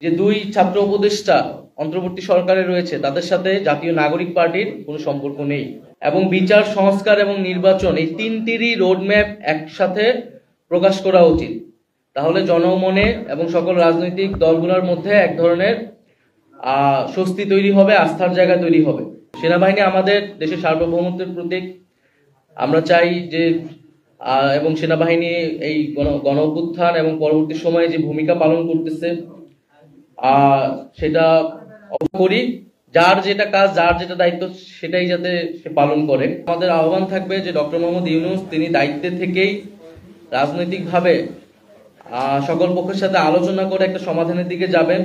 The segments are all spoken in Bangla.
যে দুই ছাত্র উপদেষ্টা অন্তর্বর্তী সরকারে রয়েছে তাদের সাথে জাতীয় নাগরিক পার্টির কোনো সম্পর্ক নেই এবং বিচার সংস্কার এবং নির্বাচন এই তিনটিরই রোডম্যাপ একসাথে প্রকাশ করা উচিত। তাহলে জনমনে এবং সকল রাজনৈতিক দলগুলোর মধ্যে এক ধরনের স্বস্তি তৈরি হবে, আস্থার জায়গা তৈরি হবে। সেনাবাহিনী আমাদের দেশের সার্বভৌমত্বের প্রতীক। আমরা চাই যে এবং সেনাবাহিনী এই গণ অভ্যুত্থান এবং পরবর্তী সময়ে যে ভূমিকা পালন করতেছে সেটা করি, যার যেটা কাজ, যার যেটা দায়িত্ব সেটাই যাতে সে পালন করে। আমাদের আহ্বান থাকবে যে ডক্টর মোহাম্মদ ইউনূস তিনি দায়িত্বে থেকেই রাজনৈতিকভাবে সকল পক্ষের সাথে আলোচনা করে একটা সমাধানের দিকে যাবেন।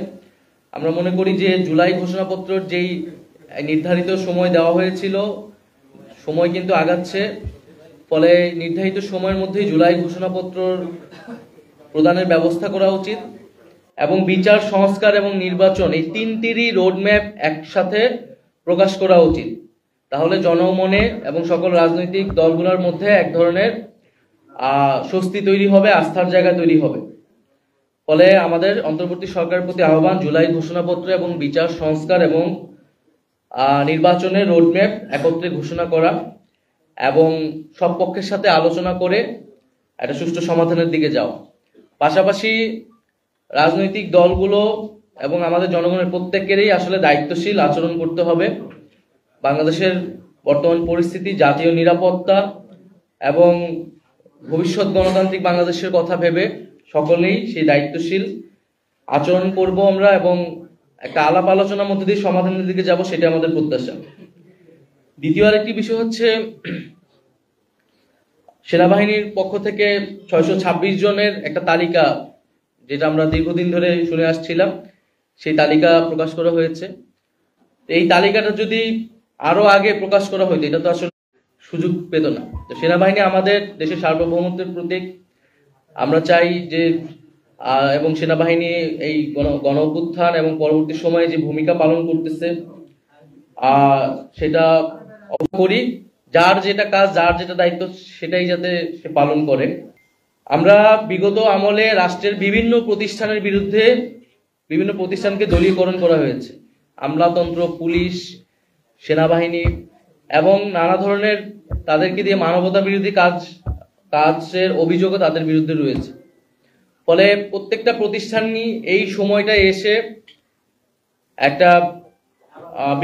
আমরা মনে করি যে জুলাই ঘোষণাপত্রের যেই নির্ধারিত সময় দেওয়া হয়েছিল, সময় কিন্তু আগাচ্ছে, ফলে নির্ধারিত সময়ের মধ্যেই জুলাই ঘোষণাপত্র প্রদানের ব্যবস্থা করা উচিত এবং বিচার সংস্কার এবং নির্বাচন এই তিনটিরই রোডম্যাপ একসাথে প্রকাশ করা উচিত। তাহলে জনমনে এবং সকল রাজনৈতিক দলগুলোর মধ্যে এক ধরনের স্বস্তি তৈরি হবে, আস্থার জায়গা তৈরি হবে। ফলে আমাদের অন্তর্বর্তী সরকারের প্রতি আহ্বান, জুলাই ঘোষণাপত্র এবং বিচার সংস্কার এবং নির্বাচনের রোডম্যাপ একত্রে ঘোষণা করা এবং সব পক্ষের সাথে আলোচনা করে একটা সুষ্ঠু সমাধানের দিকে যাওয়া। পাশাপাশি রাজনৈতিক দলগুলো এবং আমাদের জনগণের প্রত্যেকেরই আসলে দায়িত্বশীল আচরণ করতে হবে। বাংলাদেশের বর্তমান পরিস্থিতি, জাতীয় নিরাপত্তা এবং ভবিষ্যৎ গণতান্ত্রিক বাংলাদেশের কথা ভেবে সকলেই সেই দায়িত্বশীল আচরণ করব আমরা এবং একটা আলাপ আলোচনার মধ্যে দিয়ে সমাধানের দিকে যাব, সেটা আমাদের প্রত্যাশা। দ্বিতীয় আরেকটি বিষয় হচ্ছে, সেনাবাহিনীর পক্ষ থেকে 626 জনের একটা তালিকা, যেটা আমরা দীর্ঘদিন ধরে শুনে আসছিলাম, সেই তালিকা প্রকাশ করা হয়েছে। এই তালিকাটা যদি আরো আগে প্রকাশ করা হইতো, এটা তো আসলে সুযোগ পেত না। তো সেনাবাহিনী আমাদের দেশের সার্বভৌমত্বের প্রতীক। আমরা চাই যে এবং সেনাবাহিনী এই গণ অভ্যুত্থান এবং পরবর্তী সময়ে যে ভূমিকা পালন করতেছে সেটা করি, যার যেটা কাজ, যার যেটা দায়িত্ব সেটাই যাতে সে পালন করে। আমরা বিগত আমলে রাষ্ট্রের বিভিন্ন প্রতিষ্ঠানের বিরুদ্ধে বিভিন্ন প্রতিষ্ঠানকে দলীয়করণ করা হয়েছে। আমলাতন্ত্র, পুলিশ, সেনাবাহিনী এবং নানা ধরনের তাদেরকে দিয়ে মানবতা বিরোধী কাজের অভিযোগও তাদের বিরুদ্ধে রয়েছে। ফলে প্রত্যেকটা প্রতিষ্ঠানই এই সময়টা এসে একটা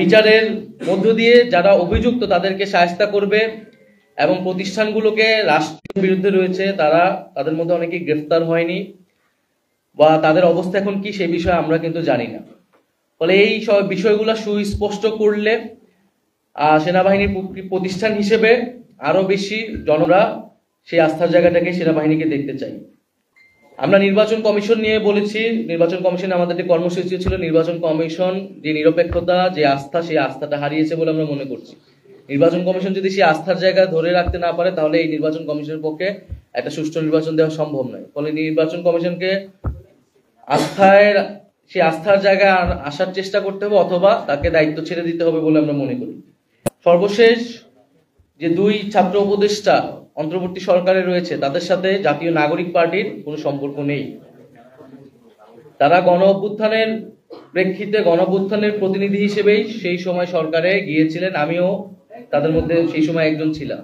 বিচারের মধ্য দিয়ে যারা অভিযুক্ত তাদেরকে শায়েস্তা করবে এবং প্রতিষ্ঠানগুলোকে রাষ্ট্রের বিরুদ্ধে রয়েছে তাদের মধ্যে অনেকেই গ্রেফতার হয়নি বা তাদের অবস্থা এখন কি সেই বিষয়ে আমরা কিন্তু জানি না। ফলে এই সব বিষয়গুলো সুস্পষ্ট করলে সেনাবাহিনীর প্রতিষ্ঠান হিসেবে আরো বেশি জনরা সেই আস্থার জায়গাটাকে সেনাবাহিনীকে দেখতে চাই। আমরা নির্বাচন কমিশন নিয়ে বলেছি, নির্বাচন কমিশনে আমাদের যে কর্মসূচি ছিল, নির্বাচন কমিশন যে নিরপেক্ষতা, যে আস্থা, সেই আস্থাটা হারিয়েছে বলে আমরা মনে করছি। নির্বাচন কমিশন যদি সেই আস্থার জায়গা ধরে রাখতে না পারে, তাহলে এই নির্বাচন কমিশনের পক্ষে একটা সুষ্ঠু নির্বাচন দেওয়া সম্ভব নয়। ফলে নির্বাচন কমিশনকে সেই আস্থার জায়গায় আসার চেষ্টা করতে হবে, অথবা তাকে দায়িত্ব ছেড়ে দিতে হবে বলে আমরা মনে করি। সর্বশেষ, যে দুই ছাত্র উপদেষ্টা অন্তর্বর্তী সরকারে রয়েছে তাদের সাথে জাতীয় নাগরিক পার্টির কোনো সম্পর্ক নেই। তারা গণ অভ্যুত্থানের প্রেক্ষিতে গণ অভ্যুত্থানের প্রতিনিধি হিসেবেই সেই সময় সরকারে গিয়েছিলেন। আমিও তাদের মধ্যে সেই সময় একজন ছিলাম।